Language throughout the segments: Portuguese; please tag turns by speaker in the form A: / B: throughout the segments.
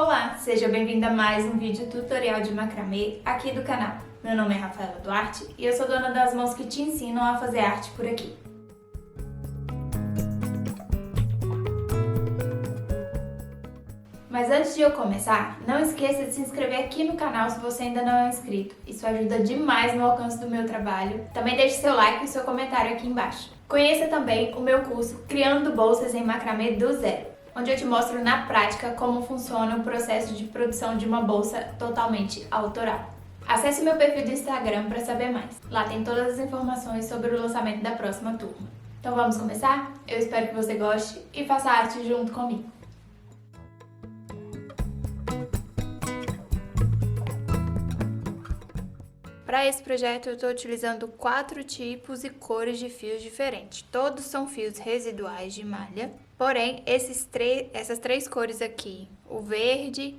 A: Olá, seja bem-vinda a mais um vídeo tutorial de macramê aqui do canal. Meu nome é Rafaela Duarte e eu sou dona das mãos que te ensinam a fazer arte por aqui. Mas antes de eu começar, não esqueça de se inscrever aqui no canal se você ainda não é inscrito. Isso ajuda demais no alcance do meu trabalho. Também deixe seu like e seu comentário aqui embaixo. Conheça também o meu curso Criando Bolsas em Macramê do Zero, onde eu te mostro na prática como funciona o processo de produção de uma bolsa totalmente autoral. Acesse o meu perfil do Instagram para saber mais. Lá tem todas as informações sobre o lançamento da próxima turma. Então vamos começar? Eu espero que você goste e faça arte junto comigo. Para esse projeto eu estou utilizando 4 tipos e cores de fios diferentes. Todos são fios residuais de malha, porém essas três cores aqui, o verde,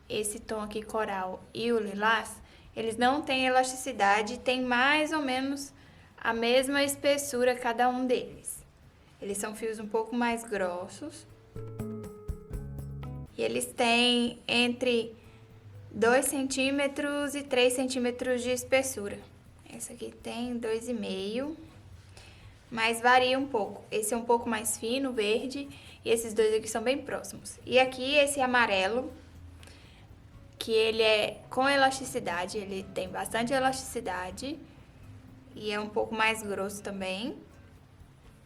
A: esse tom aqui coral e o lilás, eles não têm elasticidade, tem mais ou menos a mesma espessura cada um deles. Eles são fios um pouco mais grossos e eles têm entre 2 centímetros e 3 centímetros de espessura. Esse aqui tem 2,5, mas varia um pouco. Esse é um pouco mais fino, verde, e esses dois aqui são bem próximos. E aqui esse amarelo, que ele é com elasticidade, ele tem bastante elasticidade e é um pouco mais grosso também,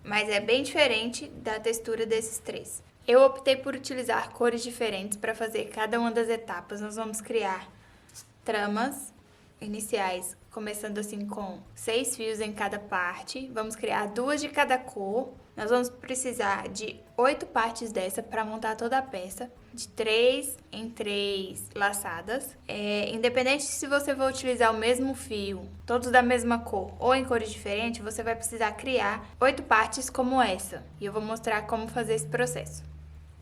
A: mas é bem diferente da textura desses três. Eu optei por utilizar cores diferentes para fazer cada uma das etapas. Nós vamos criar tramas iniciais, começando assim com 6 fios em cada parte. Vamos criar 2 de cada cor. Nós vamos precisar de 8 partes dessa para montar toda a peça, de 3 em 3 laçadas. Independente se você for utilizar o mesmo fio, todos da mesma cor ou em cores diferentes, você vai precisar criar 8 partes como essa. E eu vou mostrar como fazer esse processo.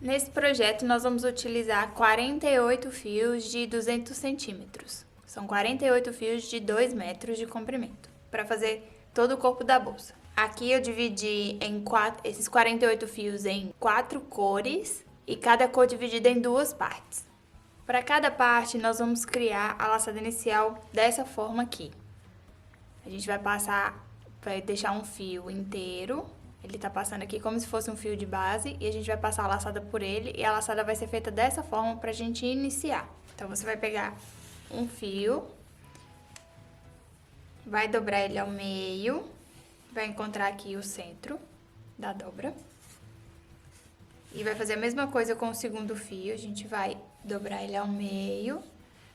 A: Nesse projeto, nós vamos utilizar 48 fios de 200 centímetros. São 48 fios de 2 metros de comprimento, para fazer todo o corpo da bolsa. Aqui eu dividi esses 48 fios em 4 cores e cada cor dividida em 2 partes. Para cada parte, nós vamos criar a laçada inicial dessa forma aqui. A gente vai deixar um fio inteiro. Ele tá passando aqui como se fosse um fio de base e a gente vai passar a laçada por ele e a laçada vai ser feita dessa forma pra gente iniciar. Então, você vai pegar um fio, vai dobrar ele ao meio, vai encontrar aqui o centro da dobra e vai fazer a mesma coisa com o segundo fio. A gente vai dobrar ele ao meio,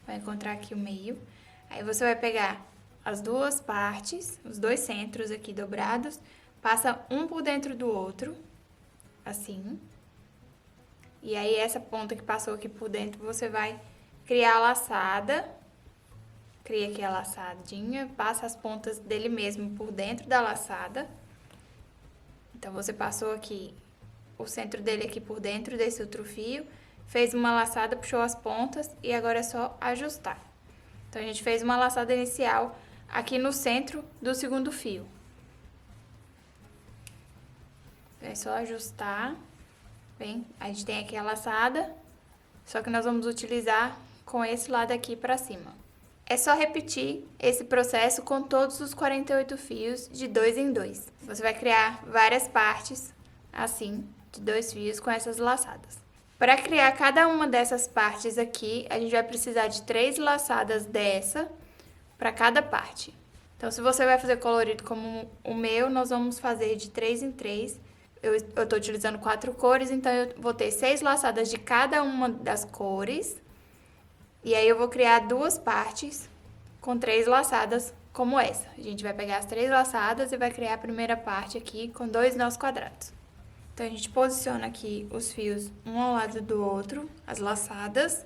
A: vai encontrar aqui o meio. Aí, você vai pegar as duas partes, os dois centros aqui dobrados, passa um por dentro do outro, assim. E aí, essa ponta que passou aqui por dentro, você vai criar a laçada. Cria aqui a laçadinha, passa as pontas dele mesmo por dentro da laçada. Então, você passou aqui o centro dele aqui por dentro desse outro fio, fez uma laçada, puxou as pontas e agora é só ajustar. Então, a gente fez uma laçada inicial aqui no centro do segundo fio. É só ajustar. Bem, a gente tem aqui a laçada, só que nós vamos utilizar com esse lado aqui pra cima. É só repetir esse processo com todos os 48 fios de 2 em 2. Você vai criar várias partes, assim, de 2 fios com essas laçadas. Para criar cada uma dessas partes aqui, a gente vai precisar de 3 laçadas dessa para cada parte. Então, se você vai fazer colorido como o meu, nós vamos fazer de 3 em 3. Eu tô utilizando 4 cores, então eu vou ter 6 laçadas de cada uma das cores. E aí eu vou criar 2 partes com 3 laçadas como essa. A gente vai pegar as 3 laçadas e vai criar a primeira parte aqui com 2 nós quadrados. Então, a gente posiciona aqui os fios um ao lado do outro, as laçadas.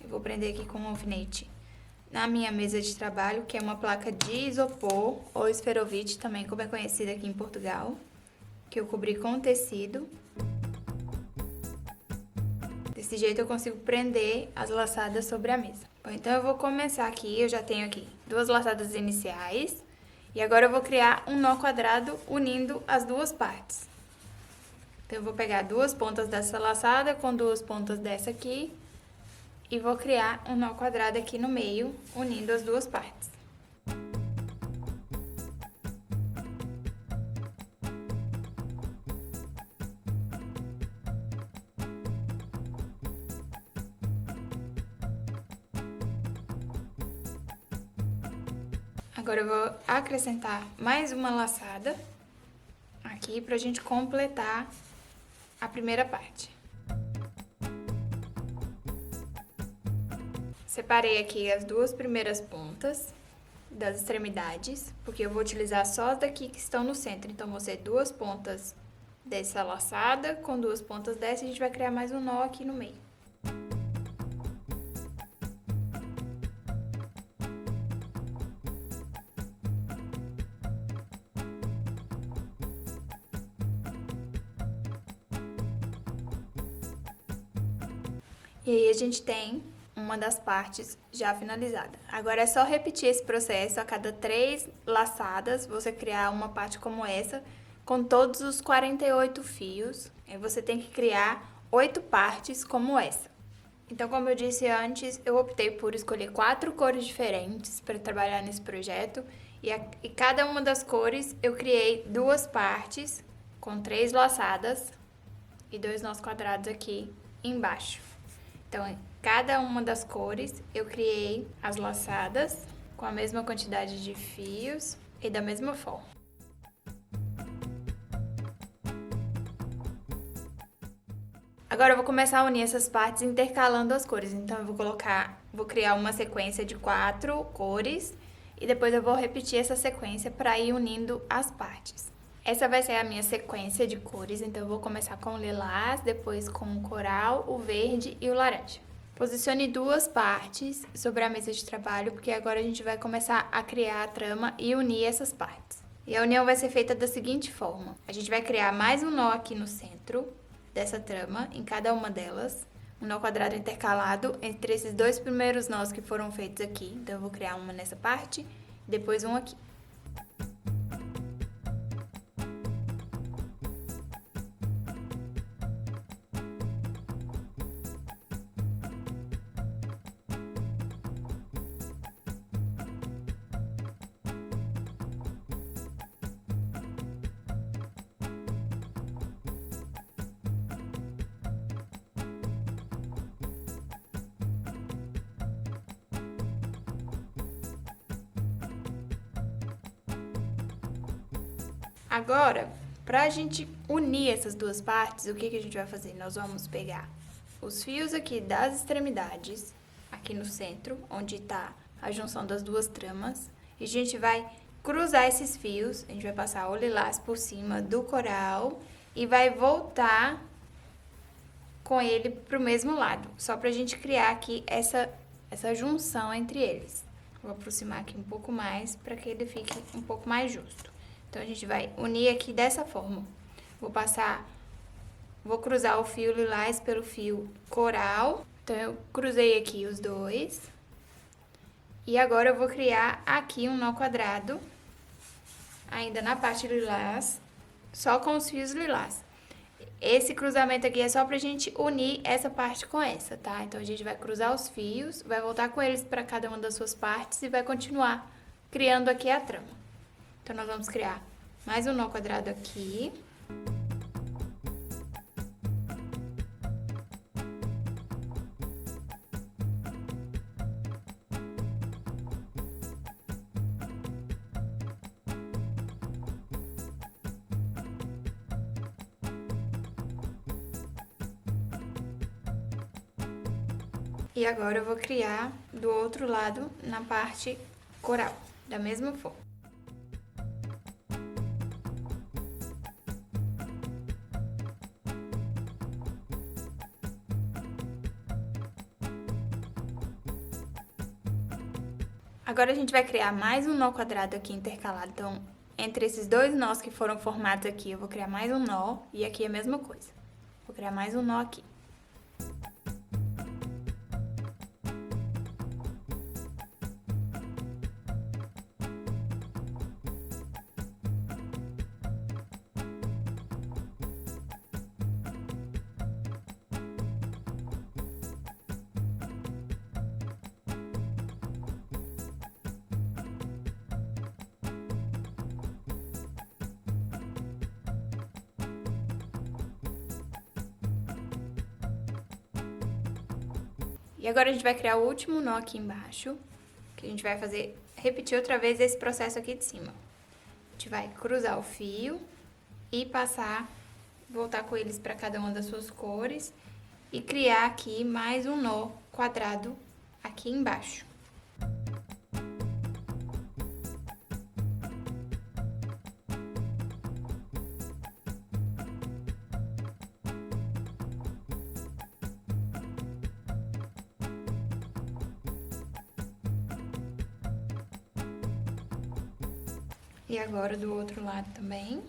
A: Eu vou prender aqui com um alfinete na minha mesa de trabalho, que é uma placa de isopor ou esferovite, também como é conhecida aqui em Portugal, que eu cobri com tecido. Desse jeito eu consigo prender as laçadas sobre a mesa. Bom, então eu vou começar aqui, eu já tenho aqui 2 laçadas iniciais. E agora eu vou criar um nó quadrado unindo as 2 partes. Então, eu vou pegar duas pontas dessa laçada com duas pontas dessa aqui e vou criar um nó quadrado aqui no meio, unindo as duas partes. Agora eu vou acrescentar mais uma laçada aqui pra gente completar a primeira parte. Separei aqui as duas primeiras pontas das extremidades, porque eu vou utilizar só as daqui que estão no centro. Então, vão ser duas pontas dessa laçada com duas pontas dessa e a gente vai criar mais um nó aqui no meio. E aí, a gente tem uma das partes já finalizada. Agora é só repetir esse processo a cada 3 laçadas, você criar uma parte como essa, com todos os 48 fios. Aí você tem que criar 8 partes como essa. Então, como eu disse antes, eu optei por escolher 4 cores diferentes para trabalhar nesse projeto. E cada uma das cores eu criei 2 partes com 3 laçadas e 2 nós quadrados aqui embaixo. Então, cada uma das cores eu criei as laçadas com a mesma quantidade de fios e da mesma forma. Agora eu vou começar a unir essas partes intercalando as cores. Então, eu vou criar uma sequência de 4 cores e depois eu vou repetir essa sequência para ir unindo as partes. Essa vai ser a minha sequência de cores, então eu vou começar com o lilás, depois com o coral, o verde e o laranja. Posicione 2 partes sobre a mesa de trabalho, porque agora a gente vai começar a criar a trama e unir essas partes. E a união vai ser feita da seguinte forma: a gente vai criar mais um nó aqui no centro dessa trama, em cada uma delas, um nó quadrado intercalado entre esses 2 primeiros nós que foram feitos aqui. Então eu vou criar uma nessa parte, depois um aqui. Agora, pra gente unir essas 2 partes, o que a gente vai fazer? Nós vamos pegar os fios aqui das extremidades, aqui no centro, onde tá a junção das 2 tramas, e a gente vai cruzar esses fios, a gente vai passar o lilás por cima do coral e vai voltar com ele pro mesmo lado, só pra gente criar aqui essa junção entre eles. Vou aproximar aqui um pouco mais para que ele fique um pouco mais justo. Então, a gente vai unir aqui dessa forma. Vou cruzar o fio lilás pelo fio coral. Então, eu cruzei aqui os 2. E agora, eu vou criar aqui um nó quadrado, ainda na parte lilás, só com os fios lilás. Esse cruzamento aqui é só pra gente unir essa parte com essa, tá? Então, a gente vai cruzar os fios, vai voltar com eles para cada uma das suas partes e vai continuar criando aqui a trama. Então, nós vamos criar mais um nó quadrado aqui. E agora eu vou criar do outro lado na parte coral, da mesma forma. Agora a gente vai criar mais um nó quadrado aqui intercalado. Então, entre esses 2 nós que foram formados aqui, eu vou criar mais um nó e aqui a mesma coisa. Vou criar mais um nó aqui. E agora a gente vai criar o último nó aqui embaixo, que a gente vai repetir outra vez esse processo aqui de cima. A gente vai cruzar o fio e voltar com eles para cada uma das suas cores e criar aqui mais um nó quadrado aqui embaixo. E agora do outro lado também.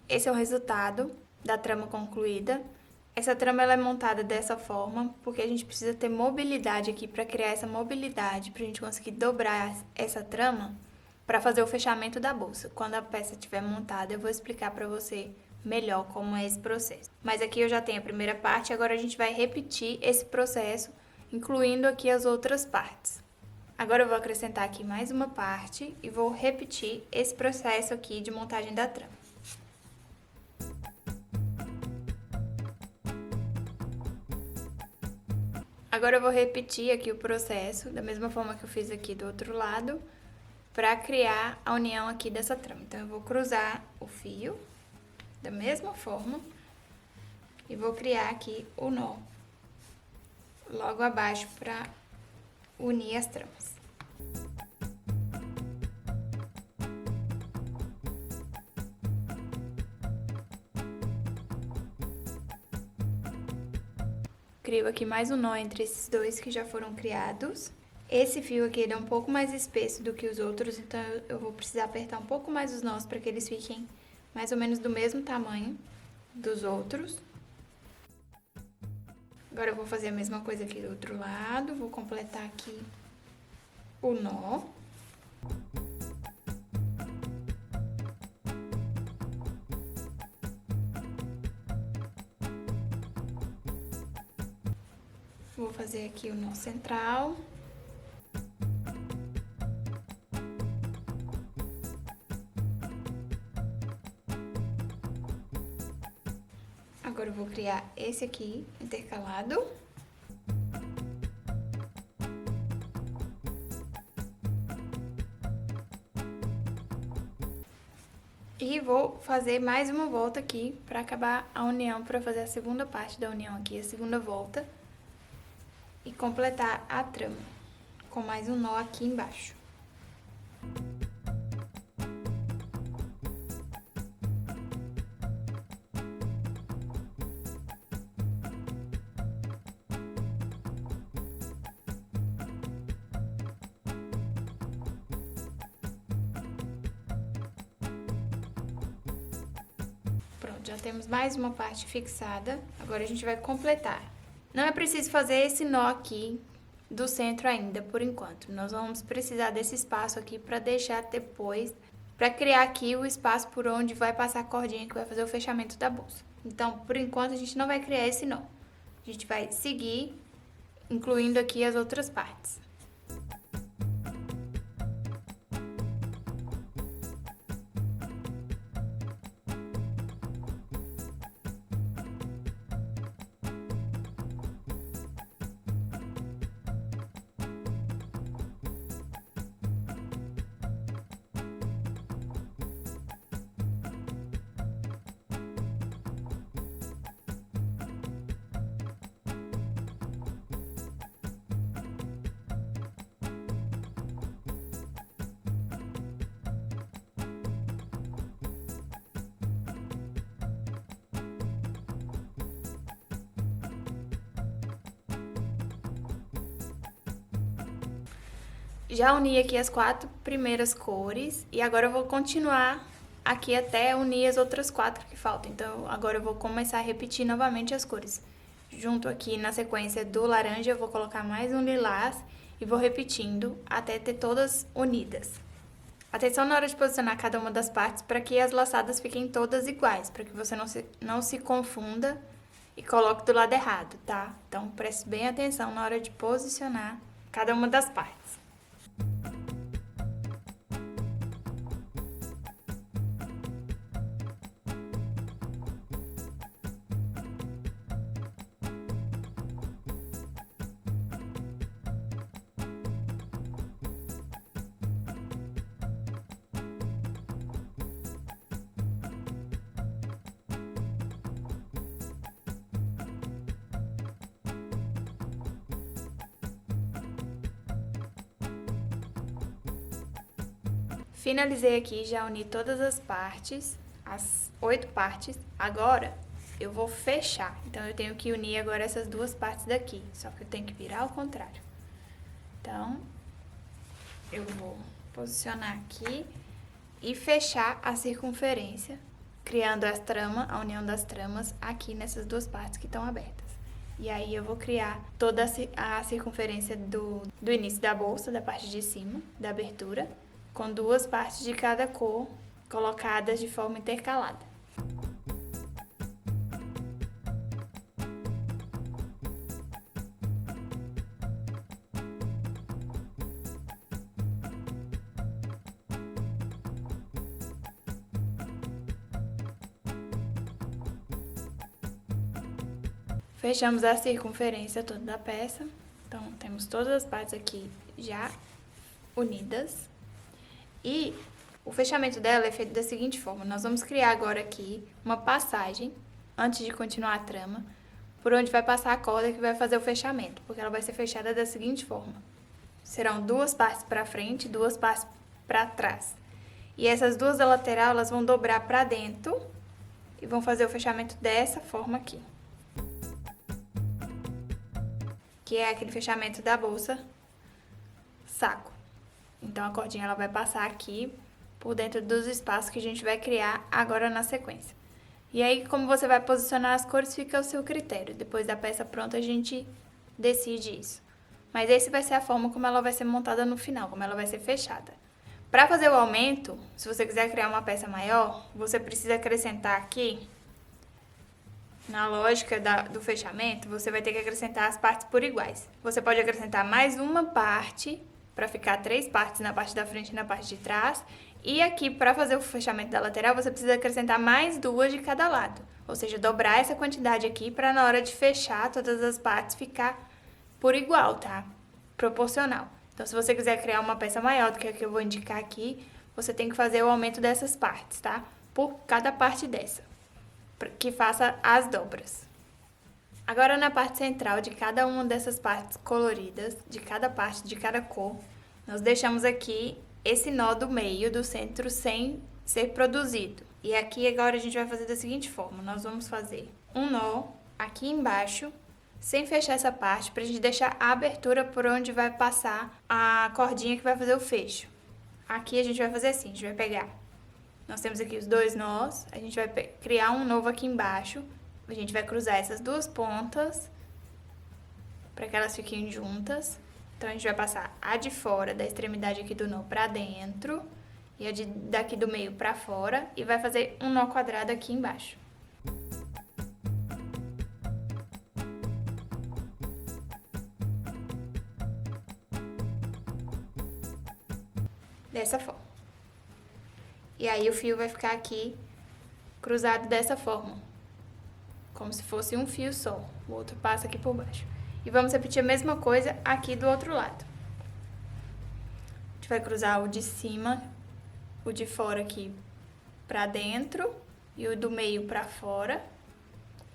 A: Esse é o resultado da trama concluída. Essa trama ela é montada dessa forma porque a gente precisa ter mobilidade aqui para criar essa mobilidade, para a gente conseguir dobrar essa trama para fazer o fechamento da bolsa. Quando a peça estiver montada, eu vou explicar para você melhor como é esse processo. Mas aqui eu já tenho a primeira parte, agora a gente vai repetir esse processo, incluindo aqui as outras partes. Agora eu vou acrescentar aqui mais uma parte e vou repetir esse processo aqui de montagem da trama. Agora eu vou repetir aqui o processo, da mesma forma que eu fiz aqui do outro lado, para criar a união aqui dessa trama. Então, eu vou cruzar o fio da mesma forma e vou criar aqui o nó logo abaixo para unir as tramas. Crio aqui mais um nó entre esses dois que já foram criados. Esse fio aqui ele é um pouco mais espesso do que os outros, então eu vou precisar apertar um pouco mais os nós para que eles fiquem mais ou menos do mesmo tamanho dos outros. Agora eu vou fazer a mesma coisa aqui do outro lado, vou completar aqui o nó. Vou fazer aqui o nó central. Agora eu vou criar esse aqui, intercalado. E vou fazer mais uma volta aqui para acabar a união, para fazer a segunda parte da união aqui, a segunda volta. E completar a trama com mais um nó aqui embaixo. Pronto, já temos mais uma parte fixada. Agora a gente vai completar. Não é preciso fazer esse nó aqui do centro ainda, por enquanto. Nós vamos precisar desse espaço aqui para deixar depois, para criar aqui o espaço por onde vai passar a cordinha que vai fazer o fechamento da bolsa. Então, por enquanto, a gente não vai criar esse nó. A gente vai seguir, incluindo aqui as outras partes. Já uni aqui as 4 primeiras cores e agora eu vou continuar aqui até unir as outras 4 que faltam. Então, agora eu vou começar a repetir novamente as cores. Junto aqui na sequência do laranja, eu vou colocar mais um lilás e vou repetindo até ter todas unidas. Atenção na hora de posicionar cada uma das partes para que as laçadas fiquem todas iguais, para que você não se confunda e coloque do lado errado, tá? Então, preste bem atenção na hora de posicionar cada uma das partes. Finalizei aqui, já uni todas as partes, as 8 partes. Agora, eu vou fechar. Então, eu tenho que unir agora essas duas partes daqui. Só que eu tenho que virar ao contrário. Então, eu vou posicionar aqui e fechar a circunferência, criando as tramas, a união das tramas aqui nessas duas partes que estão abertas. E aí eu vou criar toda a circunferência do início da bolsa, da parte de cima, da abertura, com duas partes de cada cor colocadas de forma intercalada. Fechamos a circunferência toda da peça. Então, temos todas as partes aqui já unidas. E o fechamento dela é feito da seguinte forma. Nós vamos criar agora aqui uma passagem, antes de continuar a trama, por onde vai passar a corda que vai fazer o fechamento. Porque ela vai ser fechada da seguinte forma. Serão duas partes para frente e duas partes para trás. E essas duas da lateral, elas vão dobrar para dentro e vão fazer o fechamento dessa forma aqui. Que é aquele fechamento da bolsa saco. Então, a cordinha ela vai passar aqui por dentro dos espaços que a gente vai criar agora na sequência. E aí, como você vai posicionar as cores, fica ao seu critério. Depois da peça pronta, a gente decide isso. Mas esse vai ser a forma como ela vai ser montada no final, como ela vai ser fechada. Para fazer o aumento, se você quiser criar uma peça maior, você precisa acrescentar aqui, na lógica do fechamento, você vai ter que acrescentar as partes por iguais. Você pode acrescentar mais uma parte, para ficar 3 partes na parte da frente e na parte de trás. E aqui, para fazer o fechamento da lateral, você precisa acrescentar mais 2 de cada lado. Ou seja, dobrar essa quantidade aqui para na hora de fechar todas as partes ficar por igual, tá? Proporcional. Então, se você quiser criar uma peça maior do que a que eu vou indicar aqui, você tem que fazer o aumento dessas partes, tá? Por cada parte dessa, que faça as dobras. Agora, na parte central de cada uma dessas partes coloridas, de cada parte, de cada cor, nós deixamos aqui esse nó do meio, do centro, sem ser produzido. E aqui agora a gente vai fazer da seguinte forma. Nós vamos fazer um nó aqui embaixo, sem fechar essa parte, pra gente deixar a abertura por onde vai passar a cordinha que vai fazer o fecho. Aqui a gente vai fazer assim, a gente vai pegar. Nós temos aqui os 2 nós, a gente vai criar um novo aqui embaixo. A gente vai cruzar essas duas pontas para que elas fiquem juntas. Então, a gente vai passar a de fora da extremidade aqui do nó para dentro e a daqui do meio para fora e vai fazer um nó quadrado aqui embaixo. Dessa forma. E aí, o fio vai ficar aqui cruzado dessa forma. Como se fosse um fio só. O outro passa aqui por baixo. E vamos repetir a mesma coisa aqui do outro lado. A gente vai cruzar o de cima, o de fora aqui pra dentro e o do meio pra fora.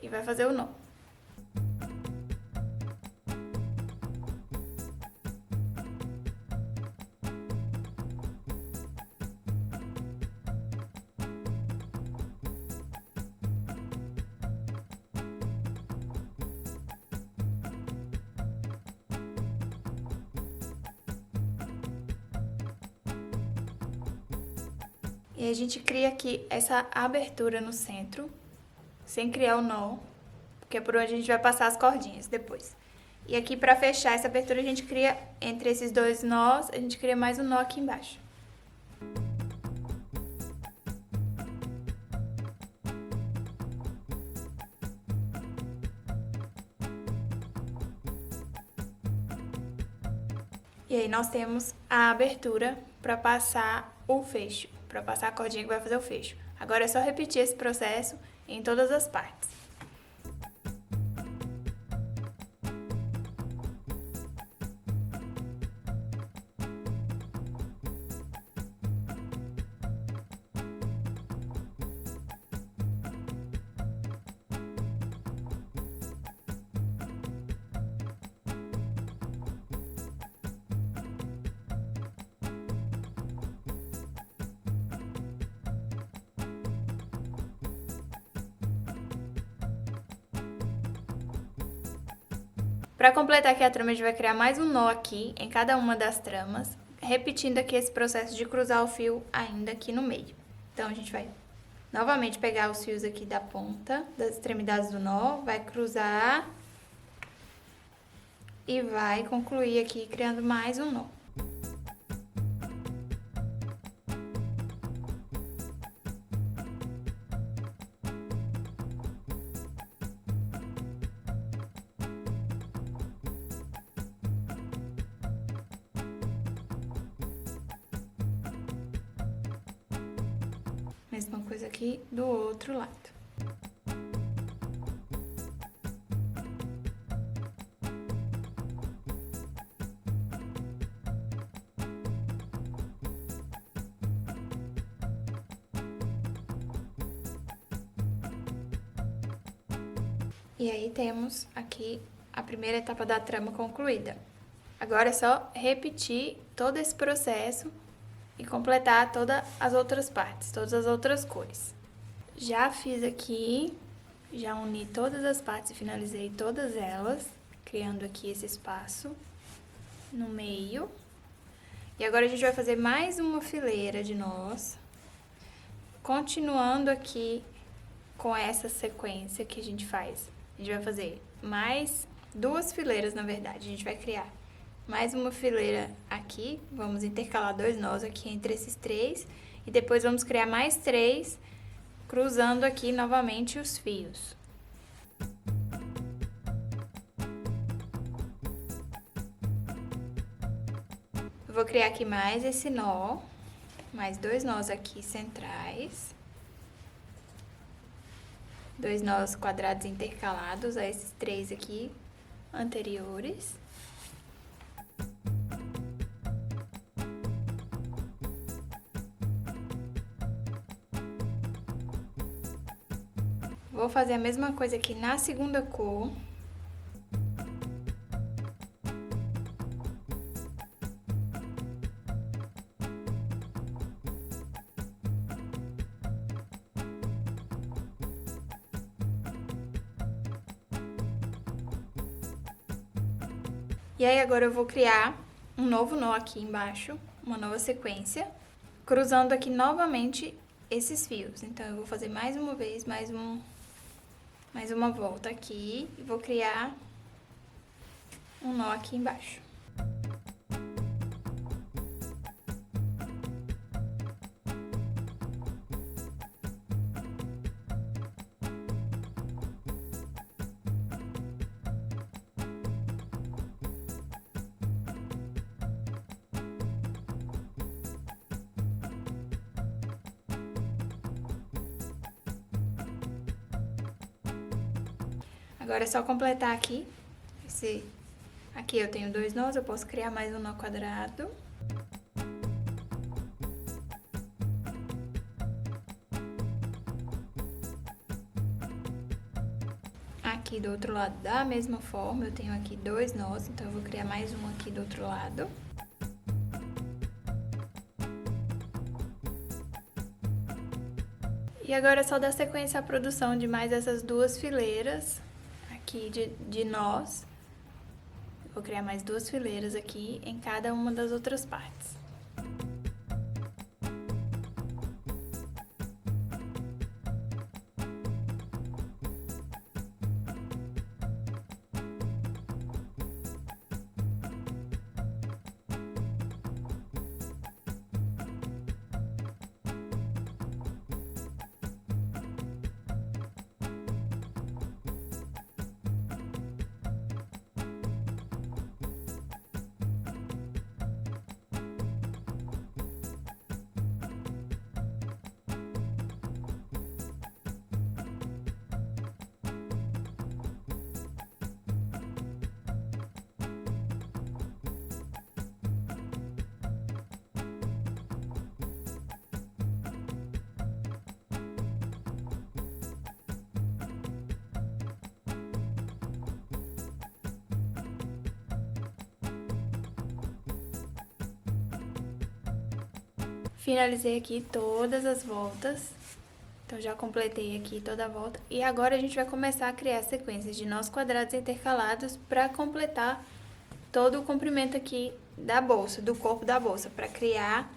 A: E vai fazer o nó. E a gente cria aqui essa abertura no centro, sem criar o nó, porque é por onde a gente vai passar as cordinhas depois. E aqui, para fechar essa abertura, a gente cria, entre esses 2 nós, a gente cria mais um nó aqui embaixo. E aí, nós temos a abertura para passar o fecho, para passar a cordinha que vai fazer o fecho. Agora é só repetir esse processo em todas as partes. Para completar aqui a trama, a gente vai criar mais um nó aqui em cada uma das tramas, repetindo aqui esse processo de cruzar o fio ainda aqui no meio. Então, a gente vai novamente pegar os fios aqui da ponta, das extremidades do nó, vai cruzar e vai concluir aqui criando mais um nó. Mesma coisa aqui do outro lado. E aí temos aqui a primeira etapa da trama concluída. Agora é só repetir todo esse processo e completar todas as outras partes, todas as outras cores. Já fiz aqui, já uni todas as partes e finalizei todas elas, criando aqui esse espaço no meio. E agora a gente vai fazer mais uma fileira de nós, continuando aqui com essa sequência que a gente faz. A gente vai fazer mais duas fileiras, na verdade. A gente vai criar mais uma fileira aqui, vamos intercalar 2 nós aqui entre esses 3, e depois vamos criar mais 3, cruzando aqui novamente os fios. Eu vou criar aqui mais esse nó, mais 2 nós aqui centrais, 2 nós quadrados intercalados a esses 3 aqui anteriores. Vou fazer a mesma coisa aqui na segunda cor. E aí, agora eu vou criar um novo nó aqui embaixo, uma nova sequência, cruzando aqui novamente esses fios. Então, eu vou fazer mais uma vez, mais uma volta aqui e vou criar um nó aqui embaixo. Agora é só completar aqui. Aqui eu tenho 2 nós, eu posso criar mais um nó quadrado. Aqui do outro lado da mesma forma, eu tenho aqui 2 nós, então eu vou criar mais um aqui do outro lado. E agora é só dar sequência à produção de mais essas 2 fileiras aqui de nós. Vou criar mais 2 fileiras aqui em cada uma das outras partes. Finalizei aqui todas as voltas Então, já completei aqui toda a volta. E agora a gente vai começar a criar sequências de nós quadrados intercalados para completar todo o comprimento aqui da bolsa, do corpo da bolsa, para criar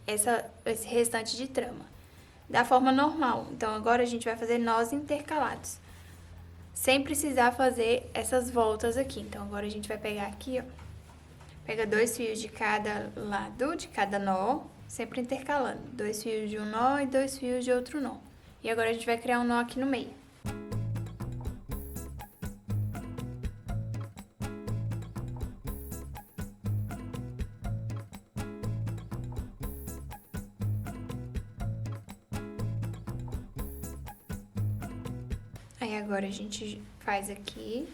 A: esse restante de trama. Da forma normal. Então, agora a gente vai fazer nós intercalados. Sem precisar fazer essas voltas aqui. Então, agora a gente vai pegar aqui, ó. Pega 2 fios de cada lado, de cada nó, sempre intercalando. 2 fios de um nó e 2 fios de outro nó. E agora a gente vai criar um nó aqui no meio. Aí agora a gente faz aqui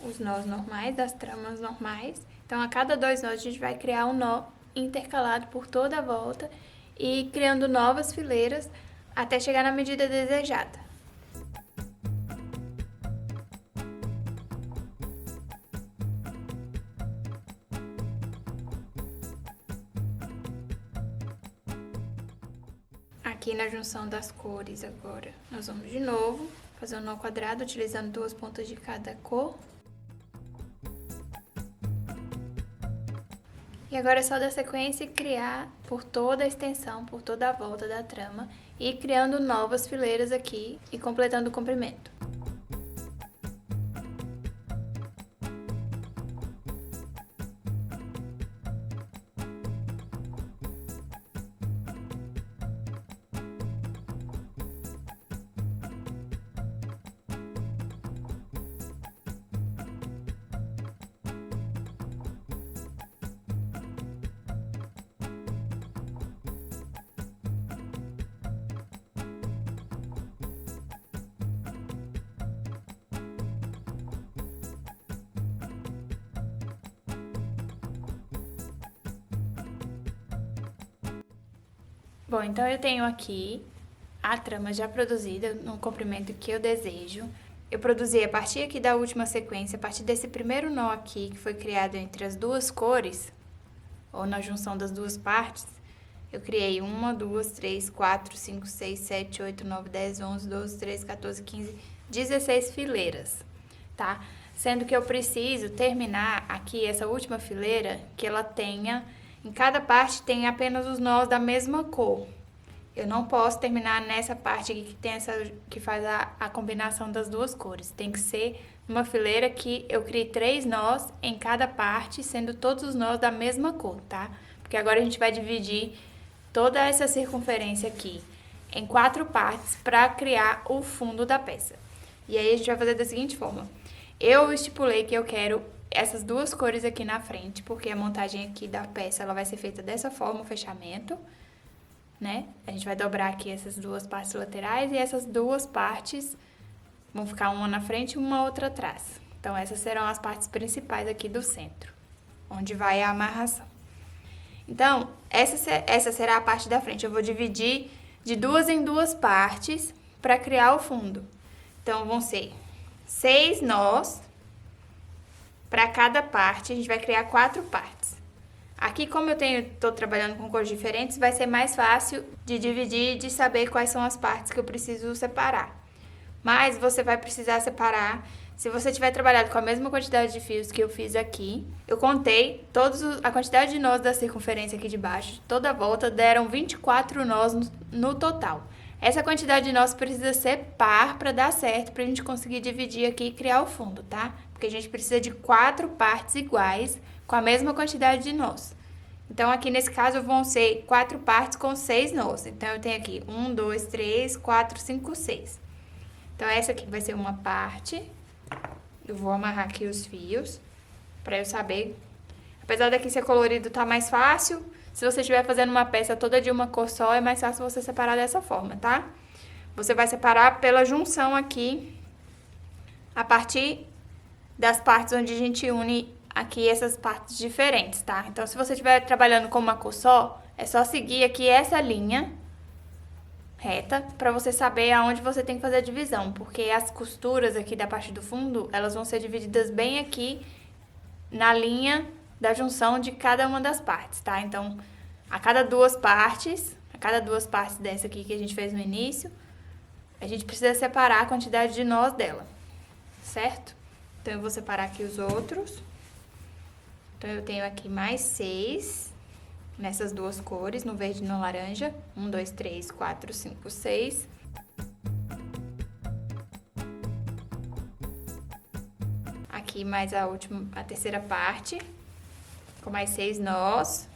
A: os nós normais, das tramas normais. Então, a cada 2 nós a gente vai criar um nó intercalado por toda a volta e criando novas fileiras até chegar na medida desejada. Aqui na junção das cores agora, nós vamos de novo fazer um nó quadrado utilizando 2 pontas de cada cor. E agora é só dar sequência e criar por toda a extensão, por toda a volta da trama e criando novas fileiras aqui e completando o comprimento. Bom, então eu tenho aqui a trama já produzida no comprimento que eu desejo. Eu produzi a partir aqui da última sequência, a partir desse primeiro nó aqui, que foi criado entre as duas cores, ou na junção das duas partes, eu criei 1, 2, 3, 4, 5, 6, 7, 8, 9, 10, 11, 12, 13, 14, 15, 16 fileiras, tá? Sendo que eu preciso terminar aqui essa última fileira, que ela tenha, em cada parte tem apenas os nós da mesma cor. Eu não posso terminar nessa parte aqui que tem que faz a combinação das duas cores. Tem que ser uma fileira que eu crie 3 nós em cada parte, sendo todos os nós da mesma cor, tá? Porque agora a gente vai dividir toda essa circunferência aqui em 4 partes para criar o fundo da peça. E aí a gente vai fazer da seguinte forma. Eu estipulei que eu quero essas duas cores aqui na frente, porque a montagem aqui da peça ela vai ser feita dessa forma, o fechamento, né? A gente vai dobrar aqui essas duas partes laterais e essas duas partes vão ficar uma na frente e uma outra atrás. Então, essas serão as partes principais aqui do centro, onde vai a amarração. Então, essa será a parte da frente. Eu vou dividir de 2 em 2 partes para criar o fundo. Então, vão ser 6 nós. Para cada parte, a gente vai criar 4 partes. Aqui, como eu tô trabalhando com cores diferentes, vai ser mais fácil de dividir e de saber quais são as partes que eu preciso separar. Mas você vai precisar separar, se você tiver trabalhado com a mesma quantidade de fios que eu fiz aqui, eu contei a quantidade de nós da circunferência aqui de baixo, toda a volta deram 24 nós no total. Essa quantidade de nós precisa ser par para dar certo, para a gente conseguir dividir aqui e criar o fundo, tá? Porque a gente precisa de 4 partes iguais com a mesma quantidade de nós. Então, aqui nesse caso, vão ser 4 partes com 6 nós. Então, eu tenho aqui 1, 2, 3, 4, 5, 6. Então, essa aqui vai ser uma parte. Eu vou amarrar aqui os fios para eu saber. Apesar daqui ser colorido, tá mais fácil. Se você estiver fazendo uma peça toda de uma cor só, é mais fácil você separar dessa forma, tá? Você vai separar pela junção aqui, a partir das partes onde a gente une aqui essas partes diferentes, tá? Então, se você estiver trabalhando com uma cor só, é só seguir aqui essa linha reta para você saber aonde você tem que fazer a divisão, porque as costuras aqui da parte do fundo, elas vão ser divididas bem aqui na linha da junção de cada uma das partes, tá? Então, a cada duas partes dessa aqui que a gente fez no início, a gente precisa separar a quantidade de nós dela, certo? Então, eu vou separar aqui os outros. Então, eu tenho aqui mais 6 nessas duas cores, no verde e no laranja. 1, 2, 3, 4, 5, 6. Aqui mais a terceira parte, com mais 6 nós.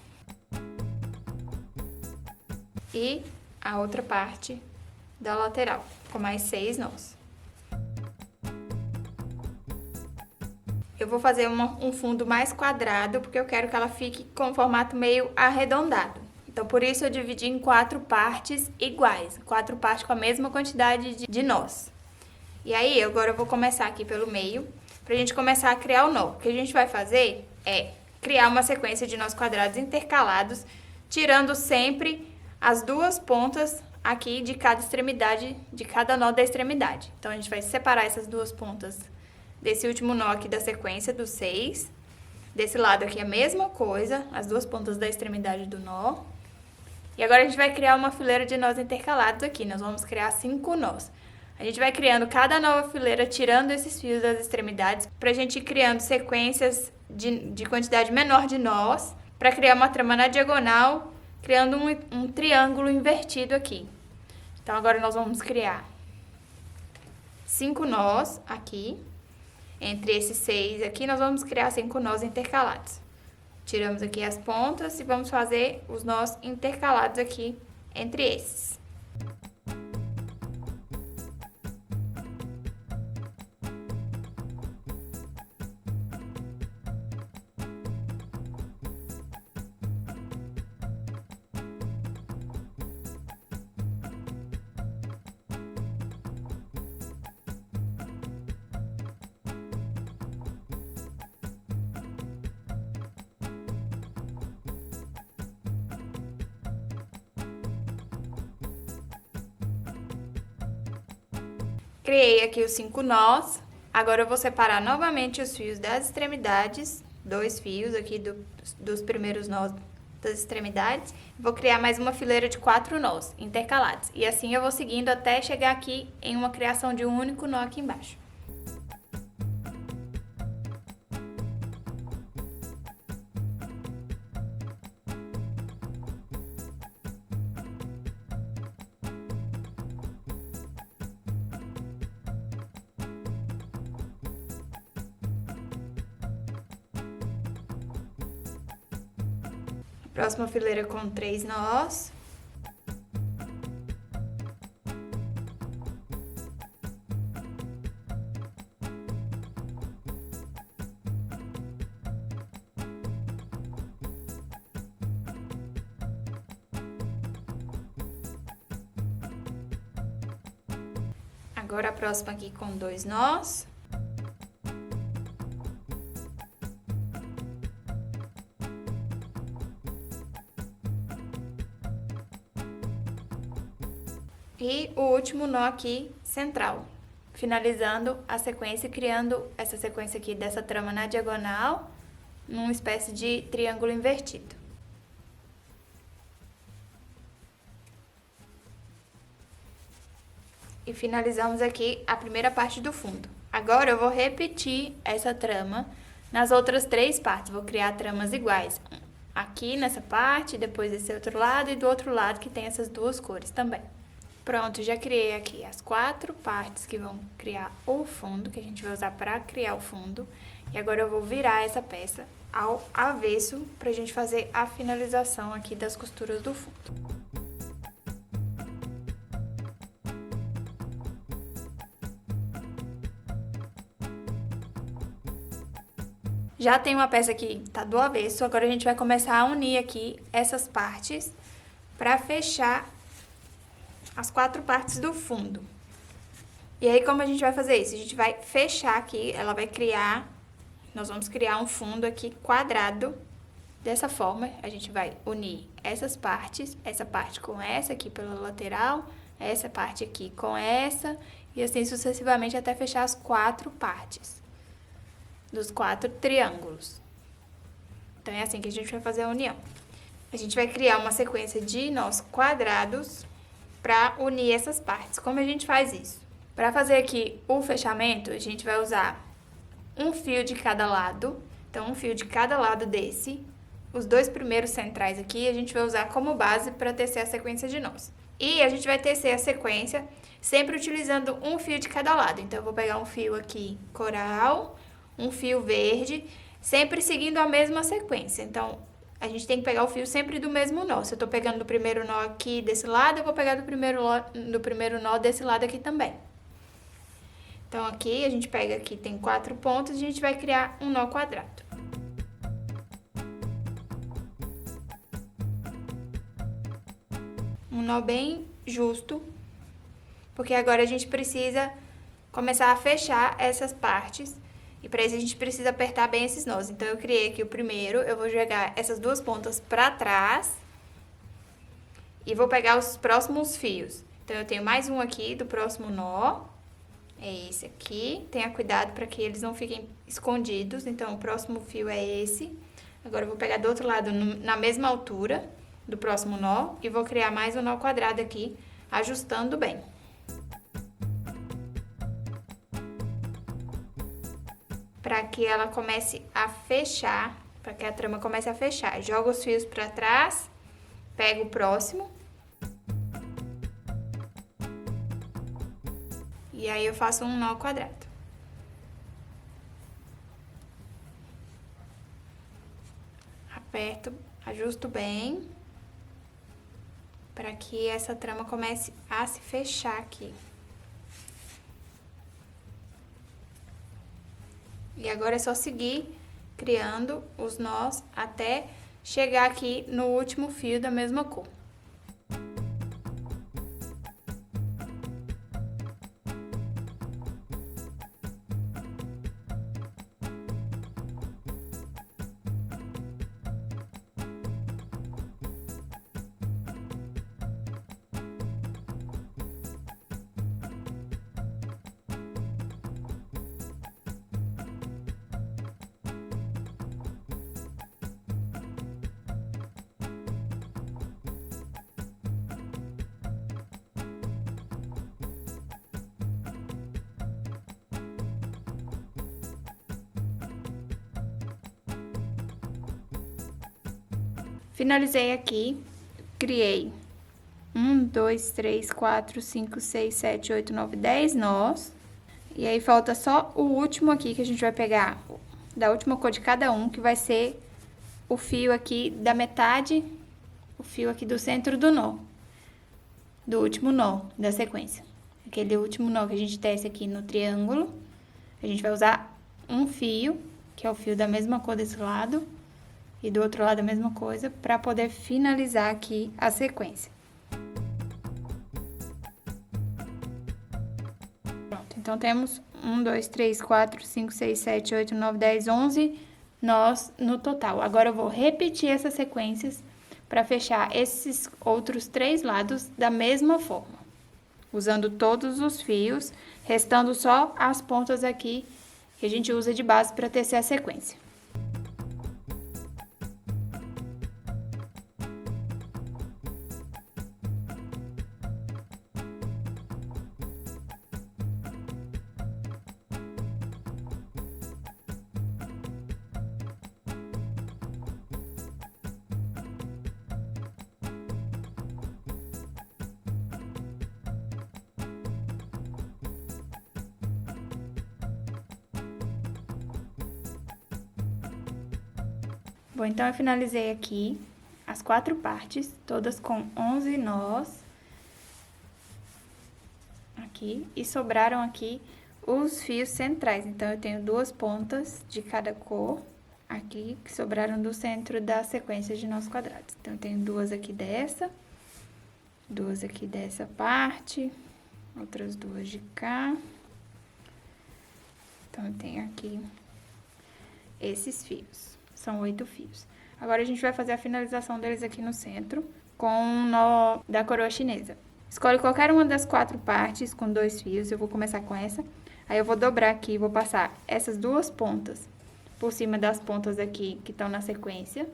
A: E a outra parte da lateral, com mais 6 nós. Eu vou fazer um fundo mais quadrado, porque eu quero que ela fique com um formato meio arredondado. Então, por isso eu dividi em 4 partes iguais, 4 partes com a mesma quantidade de nós. E aí, agora eu vou começar aqui pelo meio, pra gente começar a criar o nó. O que a gente vai fazer é criar uma sequência de nós quadrados intercalados, tirando sempre as duas pontas aqui de cada extremidade, de cada nó da extremidade. Então, a gente vai separar essas duas pontas desse último nó aqui da sequência dos 6. Desse lado aqui a mesma coisa, as duas pontas da extremidade do nó. E agora a gente vai criar uma fileira de nós intercalados aqui. Nós vamos criar 5 nós. A gente vai criando cada nova fileira, tirando esses fios das extremidades, pra gente ir criando sequências de quantidade menor de nós, pra criar uma trama na diagonal, criando um triângulo invertido aqui. Então, agora nós vamos criar 5 nós aqui. Entre esses 6 aqui, nós vamos criar 5 nós intercalados. Tiramos aqui as pontas e vamos fazer os nós intercalados aqui entre esses. Criei aqui os 5 nós. Agora eu vou separar novamente os fios das extremidades, 2 fios aqui dos primeiros nós das extremidades. Vou criar mais uma fileira de 4 nós intercalados. E assim eu vou seguindo até chegar aqui em uma criação de um único nó aqui embaixo. Próxima fileira com 3 nós. Agora a próxima aqui com 2 nós. E o último nó aqui central, finalizando a sequência e criando essa sequência aqui dessa trama na diagonal, numa espécie de triângulo invertido. E finalizamos aqui a primeira parte do fundo. Agora eu vou repetir essa trama nas outras 3 partes, vou criar tramas iguais. Aqui nessa parte, depois desse outro lado e do outro lado que tem essas duas cores também. Pronto, já criei aqui as 4 partes que vão criar o fundo, que a gente vai usar para criar o fundo. E agora eu vou virar essa peça ao avesso pra gente fazer a finalização aqui das costuras do fundo. Já tem uma peça que tá do avesso, agora a gente vai começar a unir aqui essas partes pra fechar as 4 partes do fundo. E aí, como a gente vai fazer isso? A gente vai fechar aqui, nós vamos criar um fundo aqui quadrado. Dessa forma, a gente vai unir essas partes, essa parte com essa aqui pela lateral, essa parte aqui com essa, e assim sucessivamente até fechar as 4 partes dos 4 triângulos. Então, é assim que a gente vai fazer a união. A gente vai criar uma sequência de nós quadrados para unir essas partes. Como a gente faz isso? Para fazer aqui o fechamento, a gente vai usar um fio de cada lado. Então, um fio de cada lado desse. Os dois primeiros centrais aqui, a gente vai usar como base para tecer a sequência de nós. E a gente vai tecer a sequência sempre utilizando um fio de cada lado. Então, eu vou pegar um fio aqui coral, um fio verde, sempre seguindo a mesma sequência. Então, a gente tem que pegar o fio sempre do mesmo nó. Se eu tô pegando do primeiro nó aqui desse lado, eu vou pegar do primeiro nó desse lado aqui também. Então, aqui a gente pega aqui, tem 4 pontos, e a gente vai criar um nó quadrado. Um nó bem justo, porque agora a gente precisa começar a fechar essas partes. E para isso a gente precisa apertar bem esses nós. Então, eu criei aqui o primeiro, eu vou jogar essas duas pontas para trás e vou pegar os próximos fios. Então, eu tenho mais um aqui do próximo nó, é esse aqui. Tenha cuidado para que eles não fiquem escondidos. Então, o próximo fio é esse. Agora, eu vou pegar do outro lado na mesma altura do próximo nó e vou criar mais um nó quadrado aqui, ajustando bem. Para que ela comece a fechar, para que a trama comece a fechar. Joga os fios para trás, pega o próximo. E aí eu faço um nó quadrado. Aperto, ajusto bem, para que essa trama comece a se fechar aqui. E agora é só seguir criando os nós até chegar aqui no último fio da mesma cor. Finalizei aqui, criei 1, 2, 3, 4, 5, 6, 7, 8, 9, 10 nós. E aí, falta só o último aqui, que a gente vai pegar da última cor de cada um, que vai ser o fio aqui da metade, o fio aqui do centro do nó, do último nó da sequência. Aquele último nó que a gente tece aqui no triângulo, a gente vai usar um fio, que é o fio da mesma cor desse lado, e do outro lado a mesma coisa, para poder finalizar aqui a sequência. Pronto, então temos 1, 2, 3, 4, 5, 6, 7, 8, 9, 10, 11 nós no total. Agora eu vou repetir essas sequências para fechar esses outros 3 lados da mesma forma, usando todos os fios, restando só as pontas aqui que a gente usa de base para tecer a sequência. Bom, então eu finalizei aqui as 4 partes, todas com 11 nós. Aqui, e sobraram aqui os fios centrais. Então, eu tenho 2 pontas de cada cor aqui, que sobraram do centro da sequência de nós quadrados. Então, eu tenho 2 aqui dessa, 2 aqui dessa parte, outras 2 de cá. Então, eu tenho aqui esses fios. São 8 fios. Agora, a gente vai fazer a finalização deles aqui no centro com um nó da coroa chinesa. Escolhe qualquer uma das 4 partes com 2 fios. Eu vou começar com essa. Aí, eu vou dobrar aqui, vou passar essas 2 pontas por cima das pontas aqui que estão na sequência.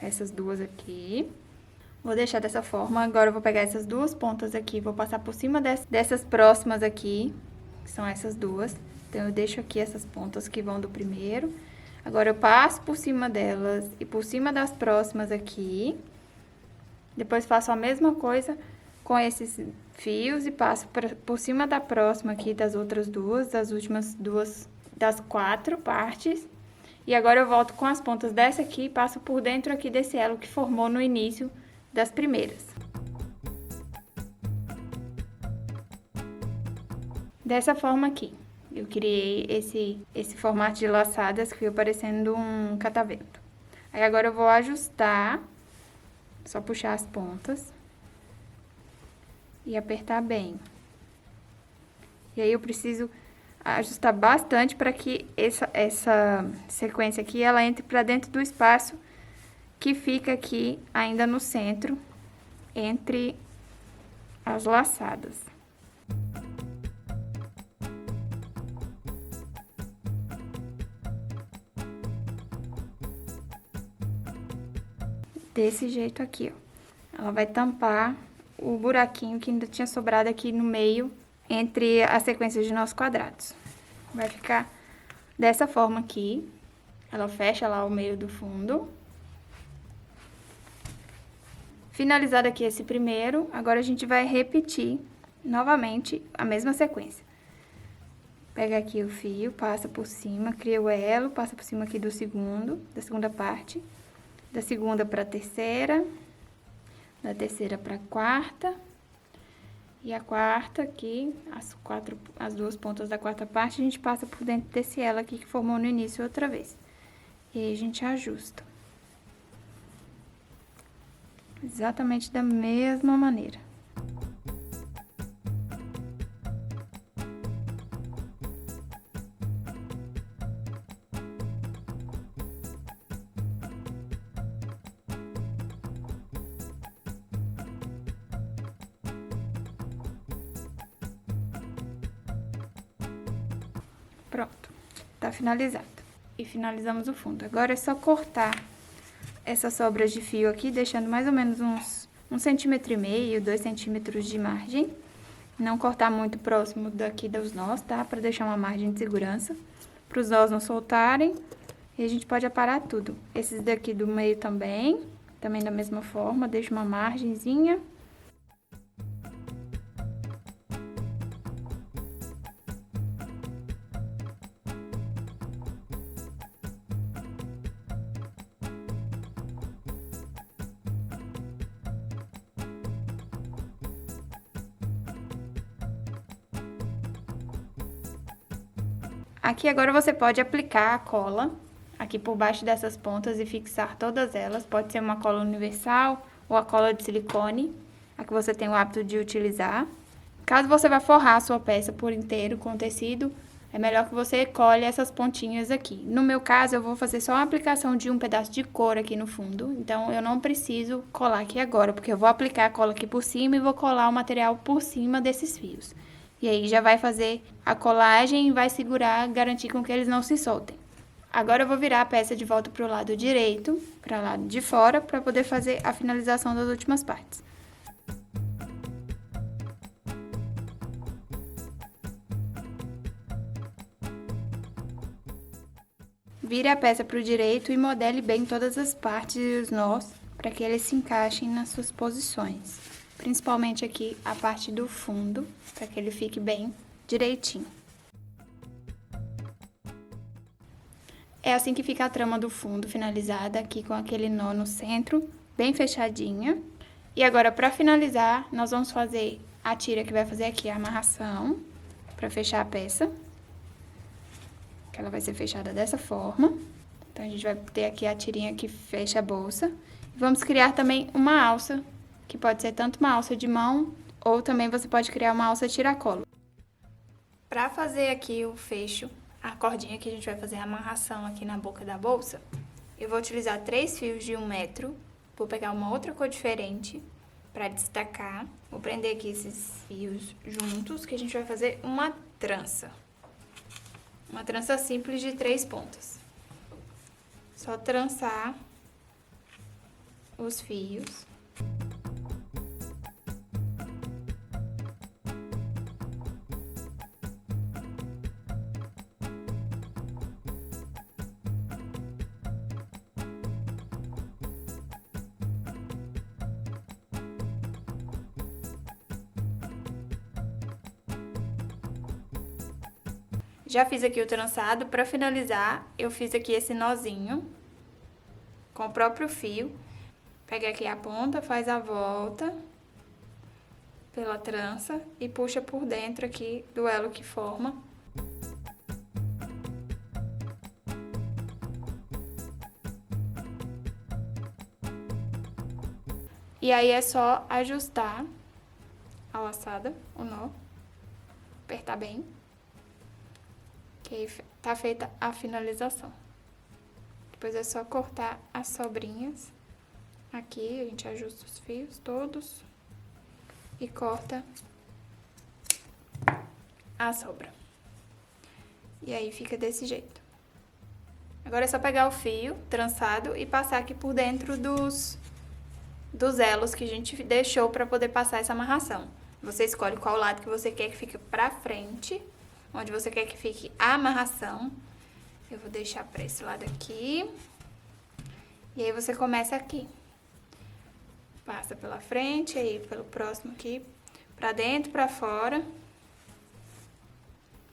A: Essas 2 aqui. Vou deixar dessa forma. Agora eu vou pegar essas duas pontas aqui, vou passar por cima dessas próximas aqui, que são essas duas. Então, eu deixo aqui essas pontas que vão do primeiro. Agora, eu passo por cima delas e por cima das próximas aqui. Depois, faço a mesma coisa com esses fios e passo por cima da próxima aqui, das outras duas, das últimas duas, das 4 partes. E agora, eu volto com as pontas dessa aqui e passo por dentro aqui desse elo que formou no início das primeiras. Dessa forma aqui. Eu criei esse formato de laçadas que ficou parecendo um catavento. Aí, agora eu vou ajustar, só puxar as pontas e apertar bem. E aí, eu preciso ajustar bastante para que essa sequência aqui, ela entre para dentro do espaço que fica aqui ainda no centro, entre as laçadas. Desse jeito aqui, ó. Ela vai tampar o buraquinho que ainda tinha sobrado aqui no meio, entre as sequências de nossos quadrados. Vai ficar dessa forma aqui. Ela fecha lá o meio do fundo. Finalizado aqui esse primeiro, agora a gente vai repetir novamente a mesma sequência. Pega aqui o fio, passa por cima, cria o elo, passa por cima aqui da segunda parte. Da segunda para a terceira, da terceira para a quarta, e a quarta aqui, as duas pontas da quarta parte, a gente passa por dentro desse elo aqui que formou no início outra vez. E aí, a gente ajusta. Exatamente da mesma maneira. Pronto, tá finalizado. E finalizamos o fundo. Agora é só cortar essas sobras de fio aqui, deixando mais ou menos uns 1,5 cm, 2 centímetros de margem. Não cortar muito próximo daqui dos nós, tá? Pra deixar uma margem de segurança, para os nós não soltarem. E a gente pode aparar tudo. Esses daqui do meio também da mesma forma, deixa uma margenzinha. Aqui agora você pode aplicar a cola aqui por baixo dessas pontas e fixar todas elas. Pode ser uma cola universal ou a cola de silicone, a que você tem o hábito de utilizar. Caso você vá forrar a sua peça por inteiro com tecido, é melhor que você colhe essas pontinhas aqui. No meu caso, eu vou fazer só uma aplicação de um pedaço de couro aqui no fundo, então eu não preciso colar aqui agora, porque eu vou aplicar a cola aqui por cima e vou colar o material por cima desses fios. E aí, já vai fazer a colagem e vai segurar, garantir com que eles não se soltem. Agora, eu vou virar a peça de volta para o lado direito, para o lado de fora, para poder fazer a finalização das últimas partes. Vire a peça para o direito e modele bem todas as partes e os nós, para que eles se encaixem nas suas posições. Principalmente aqui a parte do fundo, para que ele fique bem direitinho. É assim que fica a trama do fundo finalizada, aqui com aquele nó no centro, bem fechadinha. E agora, para finalizar, nós vamos fazer a tira que vai fazer aqui a amarração, para fechar a peça. Que ela vai ser fechada dessa forma. Então, a gente vai ter aqui a tirinha que fecha a bolsa. E vamos criar também uma alça, que pode ser tanto uma alça de mão, ou também você pode criar uma alça tiracolo. Para fazer aqui o fecho, a cordinha que a gente vai fazer a amarração aqui na boca da bolsa, eu vou utilizar 3 fios de 1 metro, vou pegar uma outra cor diferente para destacar. Vou prender aqui esses fios juntos, que a gente vai fazer uma trança. Uma trança simples de 3 pontas. Só trançar os fios. Já fiz aqui o trançado. Pra finalizar, eu fiz aqui esse nozinho com o próprio fio. Pega aqui a ponta, faz a volta pela trança e puxa por dentro aqui do elo que forma. E aí é só ajustar a laçada, o nó, apertar bem, que aí tá feita a finalização. Depois é só cortar as sobrinhas. Aqui a gente ajusta os fios todos e corta a sobra. E aí fica desse jeito. Agora é só pegar o fio trançado e passar aqui por dentro dos elos que a gente deixou para poder passar essa amarração. Você escolhe qual lado que você quer que fique pra frente, onde você quer que fique a amarração. Eu vou deixar pra esse lado aqui. E aí você começa aqui. Passa pela frente, aí pelo próximo aqui, pra dentro, pra fora.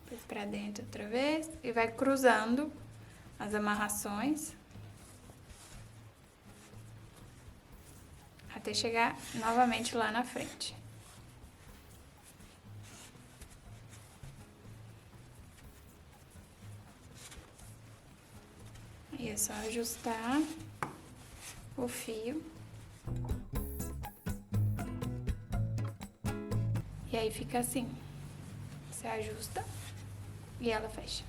A: Depois pra dentro outra vez. E vai cruzando as amarrações. Até chegar novamente lá na frente. Aí é só ajustar o fio. E aí fica assim. Você ajusta e ela fecha.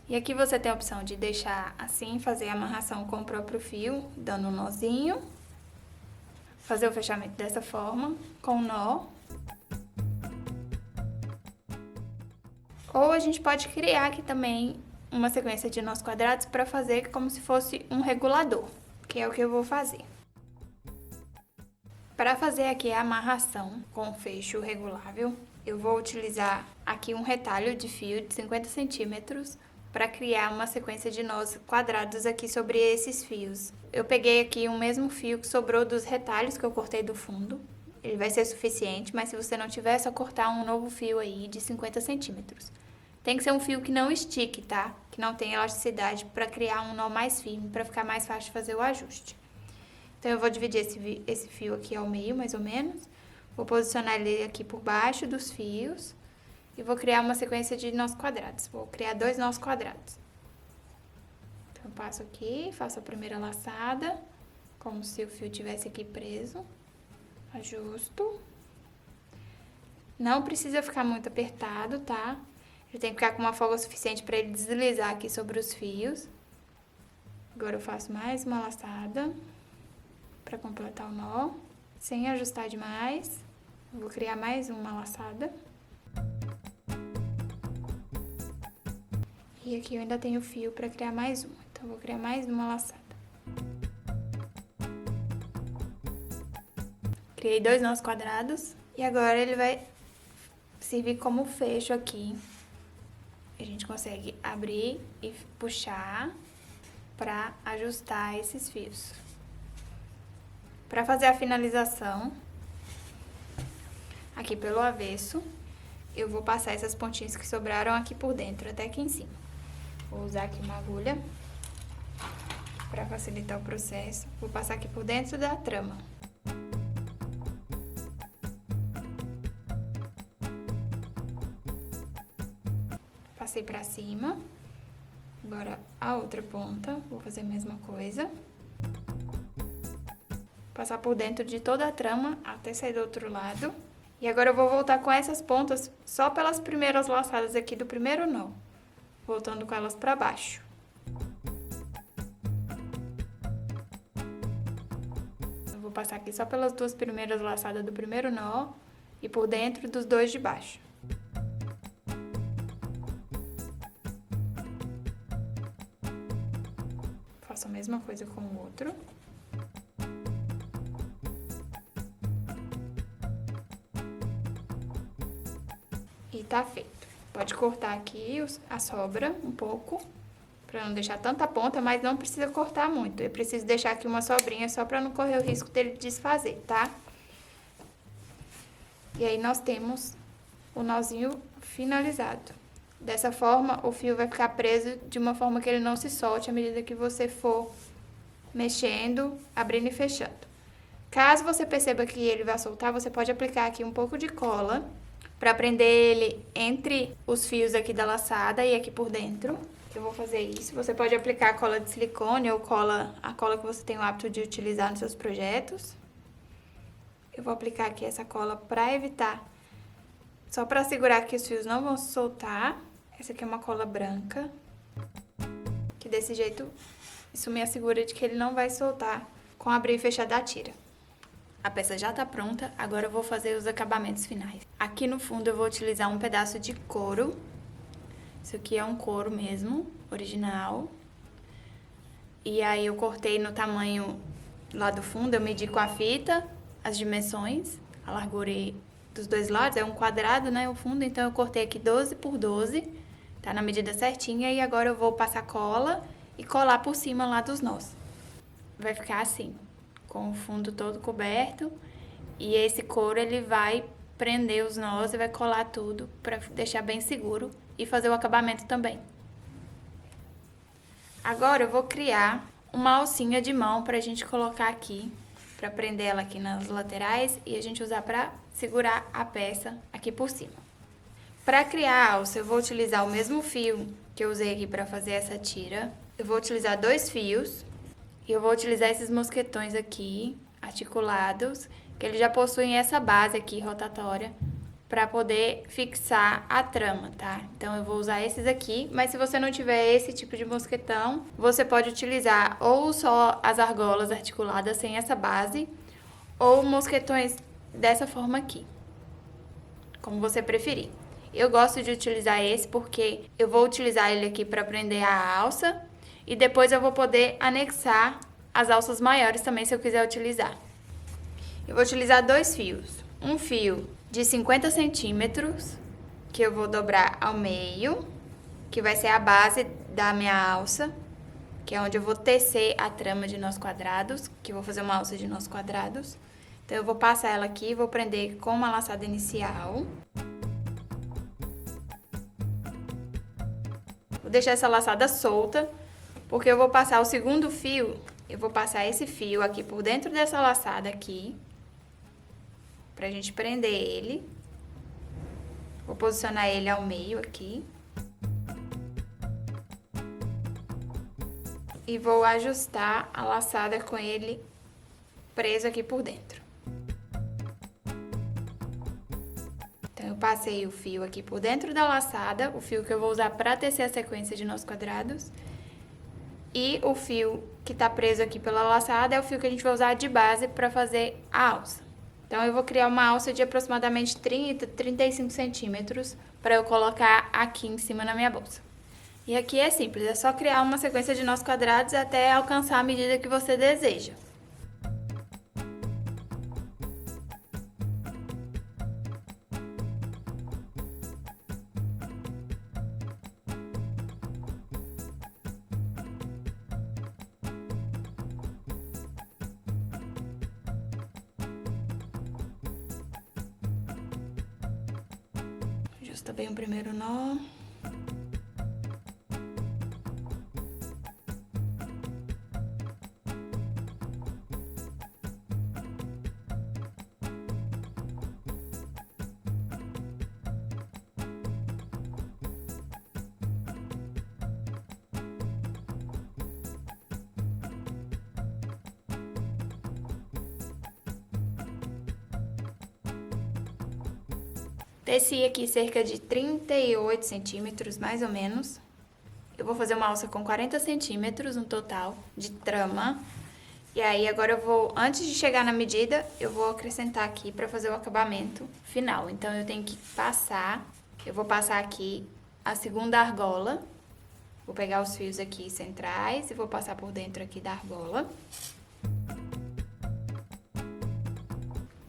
A: E aqui você tem a opção de deixar assim, fazer a amarração com o próprio fio, dando um nozinho. Fazer o fechamento dessa forma, com nó. Ou a gente pode criar aqui também uma sequência de nós quadrados para fazer como se fosse um regulador, que é o que eu vou fazer. Para fazer aqui a amarração com fecho regulável, eu vou utilizar aqui um retalho de fio de 50 centímetros para criar uma sequência de nós quadrados aqui sobre esses fios. Eu peguei aqui o mesmo fio que sobrou dos retalhos que eu cortei do fundo. Ele vai ser suficiente, mas se você não tiver, é só cortar um novo fio aí de 50 centímetros. Tem que ser um fio que não estique, tá? Que não tenha elasticidade para criar um nó mais firme, para ficar mais fácil de fazer o ajuste. Então, eu vou dividir esse fio aqui ao meio, mais ou menos. Vou posicionar ele aqui por baixo dos fios. E vou criar uma sequência de nós quadrados. Vou criar 2 nós quadrados. Então, eu passo aqui, faço a primeira laçada, como se o fio tivesse aqui preso. Ajusto. Não precisa ficar muito apertado, tá? Ele tem que ficar com uma folga suficiente para ele deslizar aqui sobre os fios. Agora eu faço mais uma laçada para completar o nó, sem ajustar demais. Vou criar mais uma laçada. E aqui eu ainda tenho fio para criar mais uma, então vou criar mais uma laçada. Criei 2 nós quadrados e agora ele vai servir como fecho aqui. A gente consegue abrir e puxar para ajustar esses fios. Para fazer a finalização, aqui pelo avesso, eu vou passar essas pontinhas que sobraram aqui por dentro, até aqui em cima. Vou usar aqui uma agulha para facilitar o processo. Vou passar aqui por dentro da trama. Passei pra cima. Agora a outra ponta, vou fazer a mesma coisa. Passar por dentro de toda a trama até sair do outro lado. E agora eu vou voltar com essas pontas só pelas primeiras laçadas aqui do primeiro nó. Voltando com elas pra baixo. Eu vou passar aqui só pelas 2 primeiras laçadas do primeiro nó e por dentro dos 2 de baixo. Faço a mesma coisa com o outro. E tá feito. Pode cortar aqui a sobra um pouco, pra não deixar tanta ponta, mas não precisa cortar muito. Eu preciso deixar aqui uma sobrinha só pra não correr o risco dele desfazer, tá? E aí nós temos o nozinho finalizado. Dessa forma, o fio vai ficar preso de uma forma que ele não se solte à medida que você for mexendo, abrindo e fechando. Caso você perceba que ele vai soltar, você pode aplicar aqui um pouco de cola para prender ele entre os fios aqui da laçada e aqui por dentro. Eu vou fazer isso. Você pode aplicar cola de silicone ou a cola que você tem o hábito de utilizar nos seus projetos. Eu vou aplicar aqui essa cola para evitar, só para assegurar que os fios não vão se soltar. Essa aqui é uma cola branca, que desse jeito isso me assegura de que ele não vai soltar com abrir e fechar da tira. A peça já tá pronta, agora eu vou fazer os acabamentos finais. Aqui no fundo eu vou utilizar um pedaço de couro. Isso aqui é um couro mesmo, original. E aí eu cortei no tamanho lá do fundo, eu medi com a fita as dimensões, a largura dos dois lados, é um quadrado, né, o fundo, então eu cortei aqui 12 por 12, tá na medida certinha, e agora eu vou passar cola e colar por cima lá dos nós. Vai ficar assim, com o fundo todo coberto, e esse couro ele vai prender os nós e vai colar tudo pra deixar bem seguro e fazer o acabamento também. Agora eu vou criar uma alcinha de mão pra gente colocar aqui, pra prender ela aqui nas laterais e a gente usar pra segurar a peça aqui por cima. Pra criar a alça, eu vou utilizar o mesmo fio que eu usei aqui pra fazer essa tira. Eu vou utilizar 2 fios e eu vou utilizar esses mosquetões aqui, articulados, que eles já possuem essa base aqui rotatória, para poder fixar a trama, tá? Então, eu vou usar esses aqui, mas se você não tiver esse tipo de mosquetão, você pode utilizar ou só as argolas articuladas sem essa base, ou mosquetões dessa forma aqui, como você preferir. Eu gosto de utilizar esse porque eu vou utilizar ele aqui para prender a alça e depois eu vou poder anexar as alças maiores também se eu quiser utilizar. Eu vou utilizar 2 fios, um fio de 50 centímetros, que eu vou dobrar ao meio, que vai ser a base da minha alça, que é onde eu vou tecer a trama de nós quadrados, que eu vou fazer uma alça de nós quadrados. Então, eu vou passar ela aqui e vou prender com uma laçada inicial. Vou deixar essa laçada solta, porque eu vou passar o segundo fio, eu vou passar esse fio aqui por dentro dessa laçada aqui, pra gente prender ele. Vou posicionar ele ao meio aqui. E vou ajustar a laçada com ele preso aqui por dentro. Então, eu passei o fio aqui por dentro da laçada, o fio que eu vou usar pra tecer a sequência de nós quadrados. E o fio que tá preso aqui pela laçada é o fio que a gente vai usar de base pra fazer a alça. Então, eu vou criar uma alça de aproximadamente 30, 35 centímetros para eu colocar aqui em cima na minha bolsa. E aqui é simples, é só criar uma sequência de nós quadrados até alcançar a medida que você deseja. Ajusta bem o primeiro nó. Teci aqui cerca de 38 centímetros, mais ou menos. Eu vou fazer uma alça com 40 centímetros no total de trama. E aí, agora eu vou, antes de chegar na medida, eu vou acrescentar aqui pra fazer o acabamento final. Então, eu tenho que passar, eu vou passar aqui a segunda argola. Vou pegar os fios aqui centrais e vou passar por dentro aqui da argola.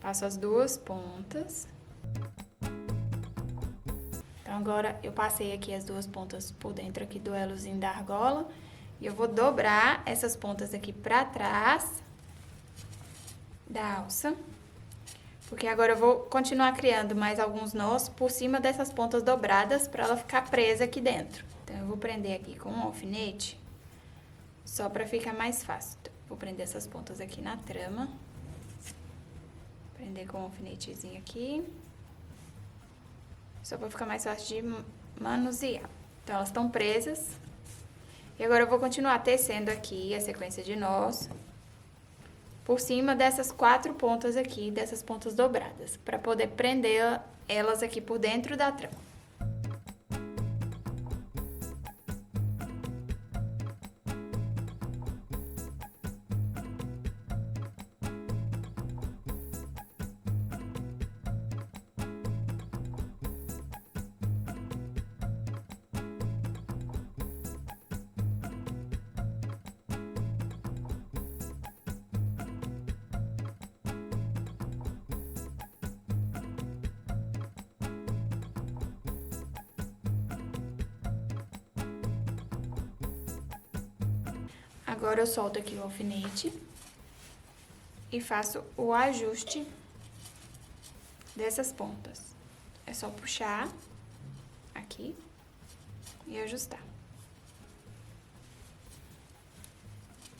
A: Passo as 2 pontas. Então, agora eu passei aqui as 2 pontas por dentro aqui do elozinho da argola. E eu vou dobrar essas pontas aqui pra trás da alça. Porque agora eu vou continuar criando mais alguns nós por cima dessas pontas dobradas para ela ficar presa aqui dentro. Então, eu vou prender aqui com um alfinete, só para ficar mais fácil. Então, vou prender essas pontas aqui na trama. Prender com um alfinetezinho aqui. Só para ficar mais fácil de manusear. Então, elas estão presas. E agora eu vou continuar tecendo aqui a sequência de nós por cima dessas 4 pontas aqui, dessas pontas dobradas, para poder prender elas aqui por dentro da trama. Agora eu solto aqui o alfinete e faço o ajuste dessas pontas. É só puxar aqui e ajustar.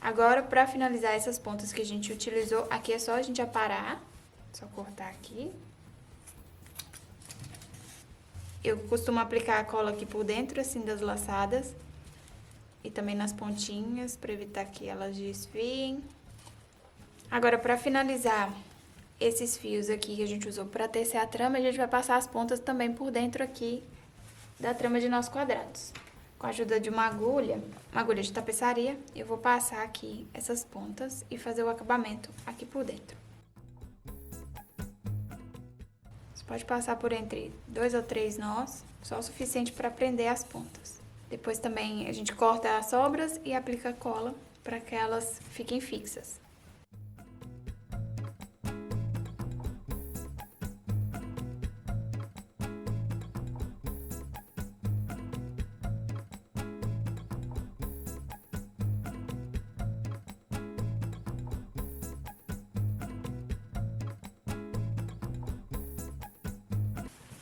A: Agora, para finalizar essas pontas que a gente utilizou, aqui é só a gente aparar, só cortar aqui. Eu costumo aplicar a cola aqui por dentro, assim, das laçadas. E também nas pontinhas, para evitar que elas desfiem. Agora, para finalizar esses fios aqui que a gente usou para tecer a trama, a gente vai passar as pontas também por dentro aqui da trama de nossos quadrados. Com a ajuda de uma agulha de tapeçaria, eu vou passar aqui essas pontas e fazer o acabamento aqui por dentro. Você pode passar por entre 2 ou 3 nós, só o suficiente para prender as pontas. Depois também a gente corta as sobras e aplica cola para que elas fiquem fixas.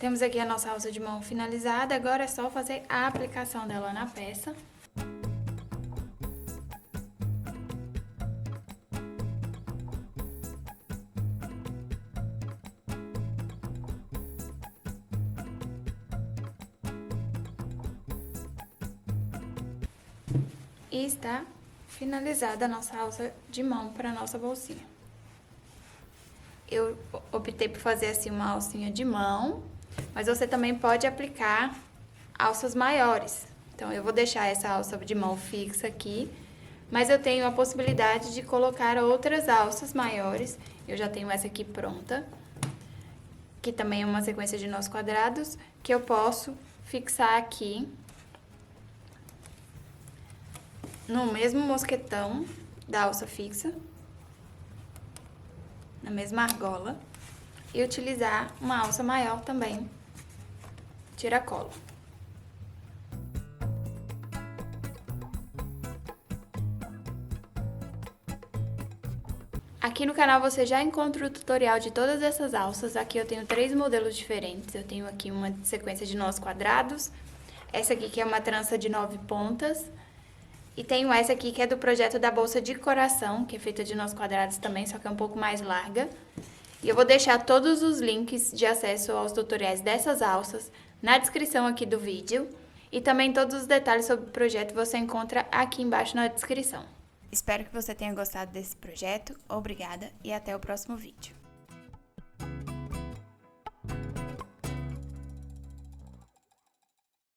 A: Temos aqui a nossa alça de mão finalizada, agora é só fazer a aplicação dela na peça. E está finalizada a nossa alça de mão para a nossa bolsinha. Eu optei por fazer assim uma alcinha de mão, mas você também pode aplicar alças maiores. Então, eu vou deixar essa alça de mão fixa aqui, mas eu tenho a possibilidade de colocar outras alças maiores. Eu já tenho essa aqui pronta, que também é uma sequência de nós quadrados, que eu posso fixar aqui no mesmo mosquetão da alça fixa, na mesma argola, e utilizar uma alça maior também, tiracola. Aqui no canal você já encontra o tutorial de todas essas alças. Aqui eu tenho 3 modelos diferentes. Eu tenho aqui uma sequência de nós quadrados, essa aqui que é uma trança de 9 pontas, e tenho essa aqui que é do projeto da bolsa de coração, que é feita de nós quadrados também, só que é um pouco mais larga. E eu vou deixar todos os links de acesso aos tutoriais dessas alças na descrição aqui do vídeo. E também todos os detalhes sobre o projeto você encontra aqui embaixo na descrição. Espero que você tenha gostado desse projeto. Obrigada e até o próximo vídeo.